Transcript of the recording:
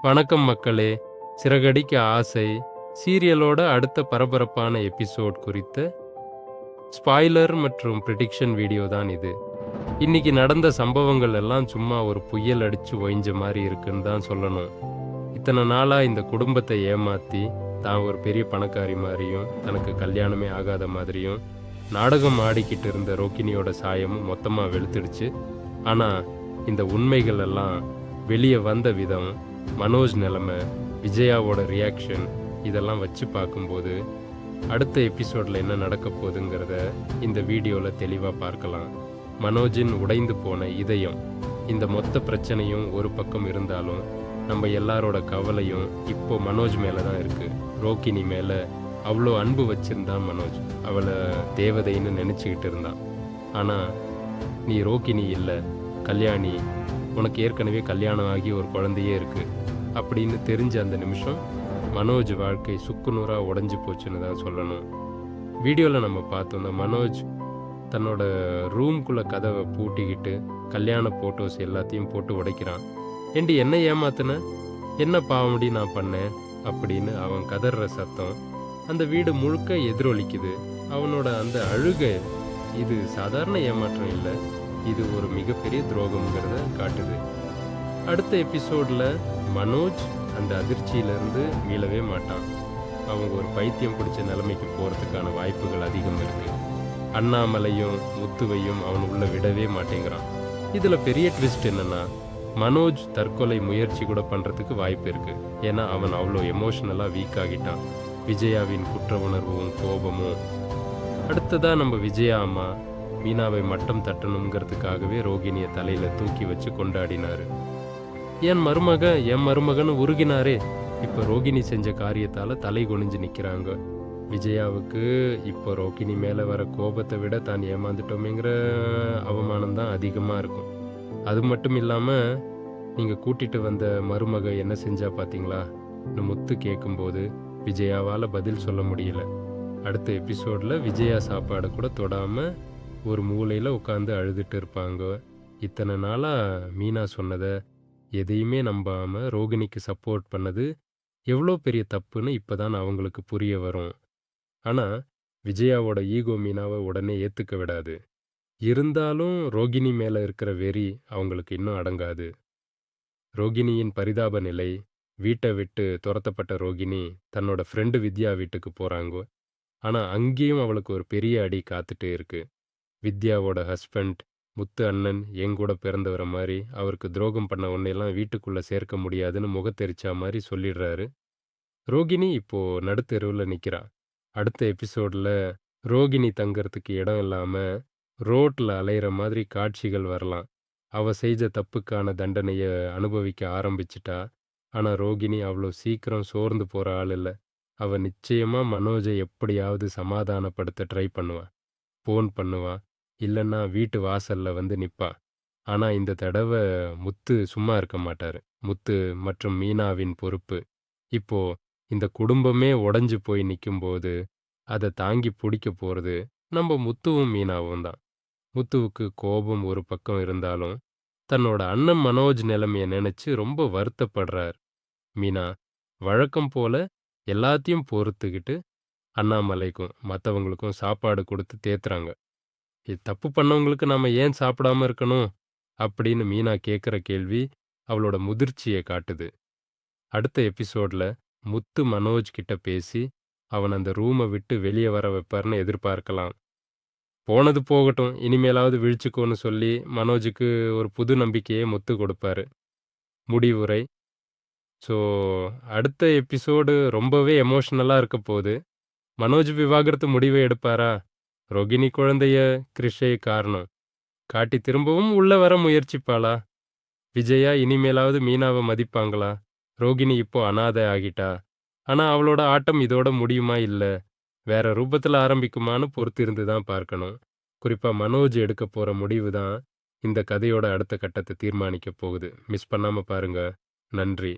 வணக்கம் மக்களே. சிறகடிக்க ஆசை சீரியலோட அடுத்த பரபரப்பான எபிசோட் குறித்த ஸ்பாய்லர் மற்றும் ப்ரிடிக்ஷன் வீடியோ தான் இது. இன்னைக்கு நடந்த சம்பவங்கள் எல்லாம் சும்மா ஒரு புயல் அடிச்சு ஓய்ஞ்ச மாதிரி இருக்குன்னு தான் சொல்லணும். இத்தனை நாளா இந்த குடும்பத்தை ஏமாத்தி தான் ஒரு பெரிய பணக்காரி மாதிரியும் தனக்கு கல்யாணமே ஆகாத மாதிரியும் நாடகம் ஆடிக்கிட்டு இருந்த ரோகிணியோட சாயமும் மொத்தமாக வெளுத்துடுச்சு. ஆனால் இந்த உண்மைகள் எல்லாம் வெளியே வந்த விதம், மனோஜ் நிலைமை, விஜயாவோட ரியாக்ஷன் இதெல்லாம் வச்சு பார்க்கும்போது அடுத்த எபிசோடில் என்ன நடக்க போகுதுங்கிறத இந்த வீடியோவில் தெளிவாக பார்க்கலாம். மனோஜின் உடைந்து போன இதயம், இந்த மொத்த பிரச்சனையும் ஒரு பக்கம் இருந்தாலும் நம்ம எல்லாரோட கவலையும் இப்போ மனோஜ் மேலே தான் இருக்குது. ரோகிணி மேலே அவ்வளோ அன்பு வச்சிருந்தான் மனோஜ். அவளை தேவதைன்னு நினச்சிக்கிட்டு இருந்தான். ஆனால் நீ ரோகிணி இல்லை, கல்யாணி, உனக்கு ஏற்கனவே கல்யாணம் ஆகி ஒரு குழந்தையே இருக்குது அப்படின்னு தெரிஞ்ச அந்த நிமிஷம் மனோஜ் வாழ்க்கை சுக்குநூறாக உடஞ்சி போச்சுன்னு தான் சொல்லணும். வீடியோவில் நம்ம பார்த்தோம்னா மனோஜ் தன்னோட ரூம்குள்ளே கதவை பூட்டிக்கிட்டு கல்யாண ஃபோட்டோஸ் எல்லாத்தையும் போட்டு உடைக்கிறான். ஏண்டி என்ன ஏமாத்தின, என்ன பாவமுடி நான் பண்ணேன் அப்படின்னு அவன் கதற சத்தம் அந்த வீடு முழுக்க எதிரொலிக்குது. அவனோட அந்த அழுகை இது சாதாரண ஏமாற்றம் இல்லை, இது ஒரு மிகப்பெரிய துரோகம்ங்கிறத காட்டுது. அடுத்த எபிசோடில் மனோஜ் அந்த அதிர்ச்சியிலேருந்து மீளவே மாட்டான். அவங்க ஒரு பைத்தியம் பிடிச்ச நிலைமைக்கு போகிறதுக்கான வாய்ப்புகள் அதிகம் இருக்குது. அண்ணாமலையும் முத்துவையும் அவன் உள்ள விடவே மாட்டேங்கிறான். இதில் பெரிய ட்விஸ்ட் என்னென்னா, மனோஜ் தற்கொலை முயற்சி கூட பண்ணுறதுக்கு வாய்ப்பு இருக்குது. ஏன்னா அவன் அவ்வளோ எமோஷ்னலாக வீக் ஆகிட்டான். விஜயாவின் குற்ற உணர்வும் கோபமும். அடுத்ததாக நம்ம விஜயா அம்மா மீனாவை மட்டம் தட்டணுங்கிறதுக்காகவே ரோகிணியை தலையில் தூக்கி வச்சு கொண்டாடினார். என் மருமகன்னு உருகினாரே. இப்போ ரோகிணி செஞ்ச காரியத்தால் தலை குனிஞ்சு நிற்கிறாங்க. விஜயாவுக்கு இப்போ ரோகிணி மேலே வர கோபத்தை விட தான் ஏமாந்துட்டோமேங்கிற அவமானம் தான் அதிகமாக இருக்கும். அது மட்டும் இல்லாமல் நீங்கள் கூட்டிகிட்டு வந்த மருமக என்ன செஞ்சா பார்த்தீங்களா, முத்து கேட்கும்போது விஜயாவால் பதில் சொல்ல முடியல. அடுத்த எபிசோடில் விஜயா சாப்பாடை கூட தொடாமல் ஒரு மூலையில் உட்காந்து அழுதுட்டு இருப்பாங்க. இத்தனை நாளாக மீனா சொன்னதை எதையுமே நம்பாமல் ரோகிணிக்கு சப்போர்ட் பண்ணது எவ்வளோ பெரிய தப்புன்னு இப்போ தான் அவங்களுக்கு புரிய வரும். ஆனால் விஜயாவோட ஈகோ மீனாவை உடனே ஏற்றுக்க விடாது. இருந்தாலும் ரோகிணி மேலே இருக்கிற வெறி அவங்களுக்கு இன்னும் அடங்காது. ரோகிணியின் பரிதாப நிலை, வீட்டை விட்டு துரத்தப்பட்ட ரோகிணி தன்னோட ஃப்ரெண்டு வித்யா வீட்டுக்கு போகிறாங்க. ஆனால் அங்கேயும் அவளுக்கு ஒரு பெரிய அடி காத்துட்டே இருக்கு. வித்யாவோட ஹஸ்பண்ட் முத்து அண்ணன் எங்கூட பிறந்தவரை மாதிரி அவருக்கு துரோகம் பண்ண ஒன்றையெல்லாம் வீட்டுக்குள்ளே சேர்க்க முடியாதுன்னு முகத்தெரிச்சா மாதிரி சொல்லிடுறாரு. ரோகிணி இப்போது நடுத்தெருவில் நிற்கிறா. அடுத்த எபிசோடில் ரோகிணி தங்கிறதுக்கு இடம் இல்லாமல் ரோட்டில் அலையிற மாதிரி காட்சிகள் வரலாம். அவள் செஞ்ச தப்புக்கான தண்டனையை அனுபவிக்க ஆரம்பிச்சிட்டா. ஆனால் ரோகிணி அவ்வளோ சீக்கிரம் சோர்ந்து போகிற ஆள் இல்லை. அவள் நிச்சயமாக மனோஜை எப்படியாவது சமாதானப்படுத்த ட்ரை பண்ணுவாள். ஃபோன் பண்ணுவா, இல்லைன்னா வீட்டு வாசலில் வந்து நிற்பா. ஆனால் இந்த தடவை முத்து சும்மா இருக்க மாட்டார். முத்து மற்றும் மீனாவின் பொறுப்பு. இப்போது இந்த குடும்பமே உடஞ்சி போய் நிற்கும்போது அதை தாங்கி பிடிக்க போகிறது நம்ம முத்துவும் மீனாவும் தான். முத்துவுக்கு கோபம் ஒரு பக்கம் இருந்தாலும் தன்னோட அண்ணன் மனோஜ் நிலைமையை நினச்சி ரொம்ப வருத்தப்படுறார். மீனா வழக்கம் போல எல்லாத்தையும் பொறுத்துக்கிட்டு அண்ணாமலைக்கும் மற்றவங்களுக்கும் சாப்பாடு கொடுத்து தேத்துறாங்க. இது தப்பு பண்ணவங்களுக்கு நாம் ஏன் சாப்பிடாம இருக்கணும் அப்படின்னு மீனா கேட்குற கேள்வி அவளோட முதிர்ச்சியை காட்டுது. அடுத்த எபிசோடில் முத்து மனோஜ் கிட்ட பேசி அவன் அந்த ரூமை விட்டு வெளியே வர வைப்பார்னு எதிர்பார்க்கலாம். போனது போகட்டும், இனிமேலாவது விழிச்சுக்கோன்னு சொல்லி மனோஜுக்கு ஒரு புது நம்பிக்கையை முத்து கொடுப்பாரு. முடிவுரை. ஸோ அடுத்த எபிசோடு ரொம்பவே எமோஷ்னலாக இருக்க போகுது. மனோஜ் விவாகரத்து முடிவை எடுப்பாரா, ரோகிணி குழந்தைய கிருஷை காரணம் காட்டி திரும்பவும் உள்ள வர முயற்சிப்பாளா, விஜயா இனிமேலாவது மீனாவை மதிப்பாங்களா, ரோகிணி இப்போ அனாதை ஆகிட்டா, ஆனால் அவளோட ஆட்டம் இதோட முடியுமா, இல்லை வேற ரூபத்தில் ஆரம்பிக்குமான்னு பொறுத்திருந்து தான் பார்க்கணும். குறிப்பாக மனோஜ் எடுக்க போகிற முடிவு தான் இந்த கதையோட அடுத்த கட்டத்தை தீர்மானிக்க போகுது. மிஸ் பண்ணாமல் பாருங்க. நன்றி.